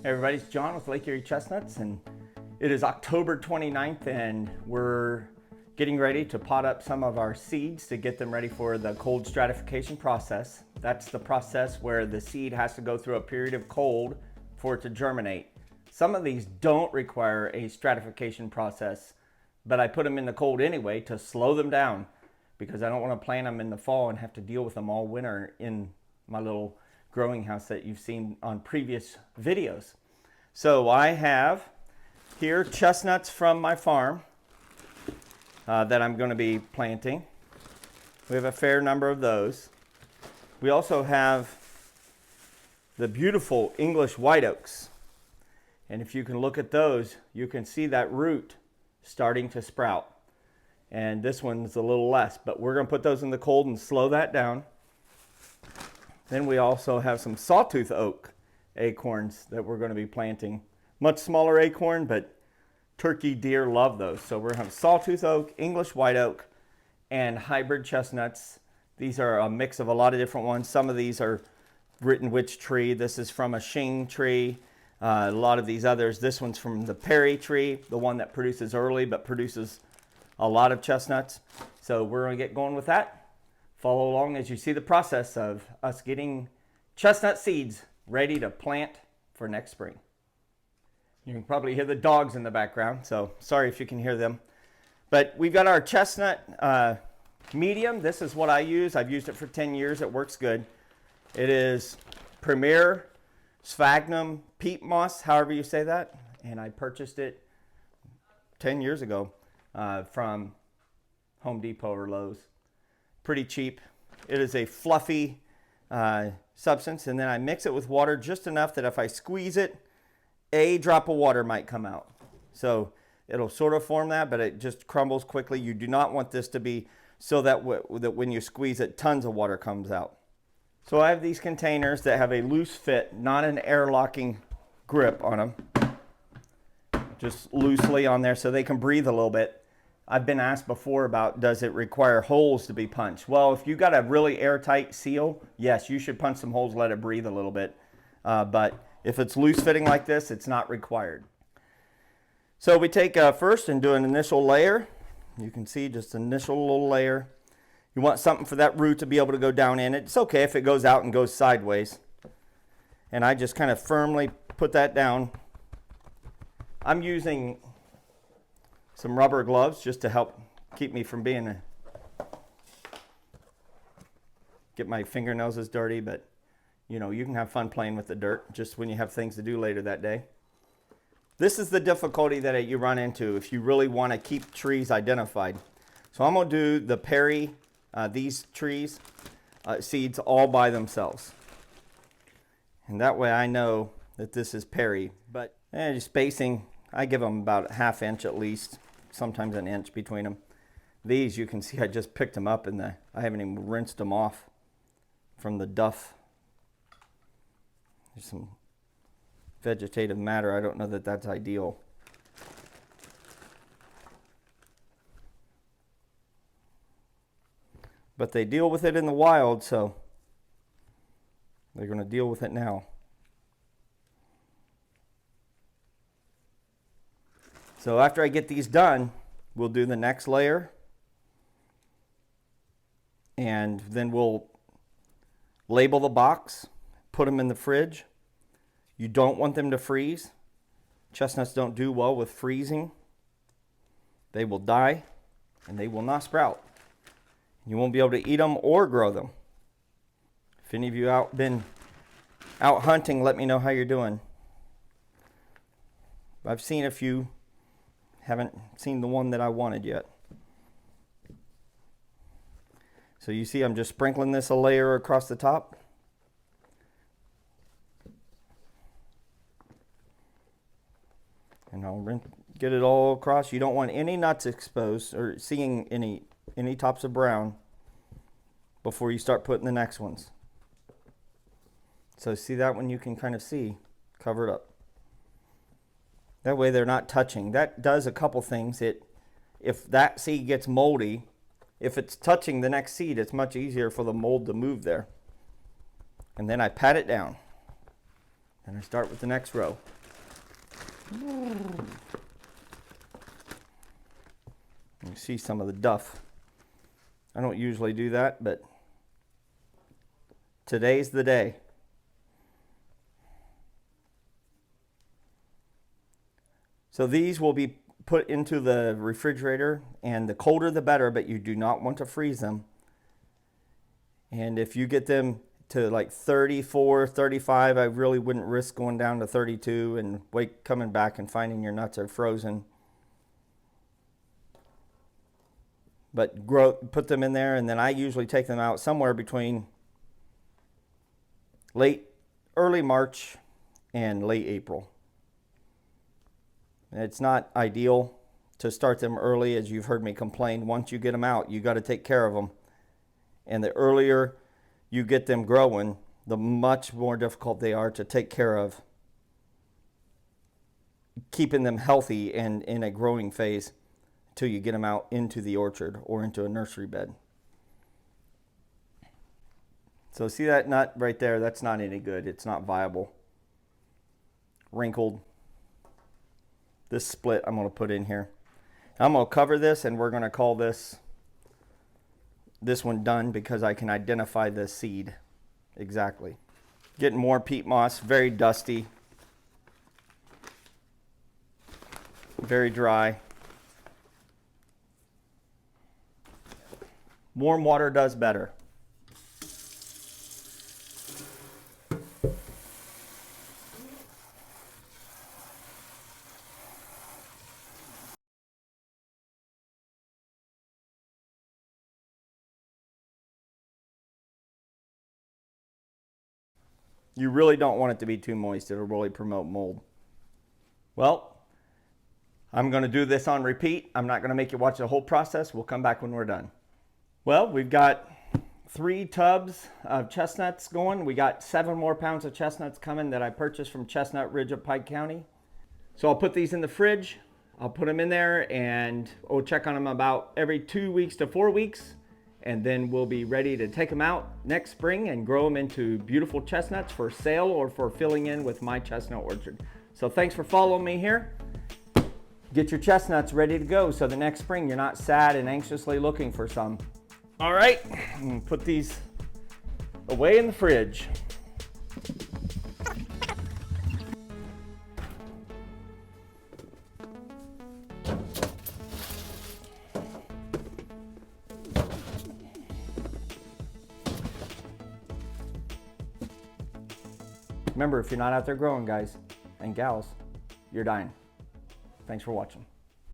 Hey everybody, it's John with Lake Erie Chestnuts, and it is October 29th, and we're getting ready to pot up some of our seeds to get them ready for the cold stratification process. That's the process where the seed has to go through a period of cold for it to germinate. Some of these don't require a stratification process, but I put them in the cold anyway to slow them down because I don't want to plant them in the fall and have to deal with them all winter in my little growing house that you've seen on previous videos. So I have here chestnuts from my farm that I'm going to be planting. We have a fair number of those. We also have the beautiful English white oaks. And if you can look at those, you can see that root starting to sprout. And this one's a little less, but we're going to put those in the cold and slow that down. Then we also have some sawtooth oak acorns that we're going to be planting. Much smaller acorn, but turkey, deer love those. So we're going to have sawtooth oak, English white oak, and hybrid chestnuts. These are a mix of a lot of different ones. Some of these are written which tree. This is from a shing tree. A lot of these others. This one's from the Perry tree, the one that produces early but produces a lot of chestnuts. So we're going to get going with that. Follow along as you see the process of us getting chestnut seeds ready to plant for next spring. You can probably hear the dogs in the background, so sorry if you can hear them. But we've got our chestnut medium. This is what I use. I've used it for 10 years. It works good. It is Premier Sphagnum Peat Moss, however you say that. And I purchased it 10 years ago from Home Depot or Lowe's. Pretty cheap. It is a fluffy substance, and then I mix it with water just enough that if I squeeze it, a drop of water might come out. So it'll sort of form that, but it just crumbles quickly. You do not want this to be so that when you squeeze it, tons of water comes out. So I have these containers that have a loose fit, not an air-locking grip on them. Just loosely on there so they can breathe a little bit. I've been asked before about, does it require holes to be punched? Well, if you've got a really airtight seal, yes, you should punch some holes, let it breathe a little bit. But if it's loose fitting like this, it's not required. So we take first and do an initial layer. You can see just an initial little layer. You want something for that root to be able to go down in it. It's okay if it goes out and goes sideways. And I just kind of firmly put that down. I'm using some rubber gloves just to help keep me from get my fingernails as dirty, but you know, you can have fun playing with the dirt just when you have things to do later that day. This is the difficulty that you run into if you really want to keep trees identified. So I'm going to do the Perry, these trees, seeds all by themselves. And that way I know that this is Perry. But spacing, I give them about a ½ inch at least, sometimes an inch between them. These, you can see I just picked them up and I haven't even rinsed them off from the duff. There's some vegetative matter. I don't know that that's ideal. But they deal with it in the wild, so they're going to deal with it now. So after I get these done, we'll do the next layer. And then we'll label the box, put them in the fridge. You don't want them to freeze. Chestnuts don't do well with freezing. They will die and they will not sprout. You won't be able to eat them or grow them. If any of you been out hunting, let me know how you're doing. I've seen a few. Haven't seen the one that I wanted yet. So you see I'm just sprinkling this a layer across the top. And I'll get it all across. You don't want any nuts exposed or seeing any tops of brown before you start putting the next ones. So see that one, you can kind of see, cover it up. That way they're not touching. That does a couple things. If that seed gets moldy, if it's touching the next seed, it's much easier for the mold to move there. And then I pat it down. And I start with the next row. You see some of the duff. I don't usually do that, but today's the day. So these will be put into the refrigerator, and the colder the better, but you do not want to freeze them. And if you get them to like 34, 35, I really wouldn't risk going down to 32 and coming back and finding your nuts are frozen. But put them in there, and then I usually take them out somewhere between early March and late April. It's not ideal to start them early, as you've heard me complain. Once you get them out, you got to take care of them. And the earlier you get them growing, the much more difficult they are to take care of, keeping them healthy and in a growing phase until you get them out into the orchard or into a nursery bed. So see that nut right there? That's not any good. It's not viable. Wrinkled. This split I'm going to put in here. I'm going to cover this, and we're going to call this one done, because I can identify the seed exactly. Getting more peat moss, very dusty, very dry. Warm water does better. You really don't want it to be too moist. It'll really promote mold. Well, I'm going to do this on repeat. I'm not going to make you watch the whole process. We'll come back when we're done. Well, we've got 3 tubs of chestnuts going. We got 7 more pounds of chestnuts coming that I purchased from Chestnut Ridge of Pike County. So I'll put these in the fridge. I'll put them in there, and we'll check on them about every 2 weeks to 4 weeks. And then we'll be ready to take them out next spring and grow them into beautiful chestnuts for sale or for filling in with my chestnut orchard. So thanks for following me here. Get your chestnuts ready to go so the next spring you're not sad and anxiously looking for some. All right, put these away in the fridge. Remember, if you're not out there growing, guys and gals, you're dying. Thanks for watching.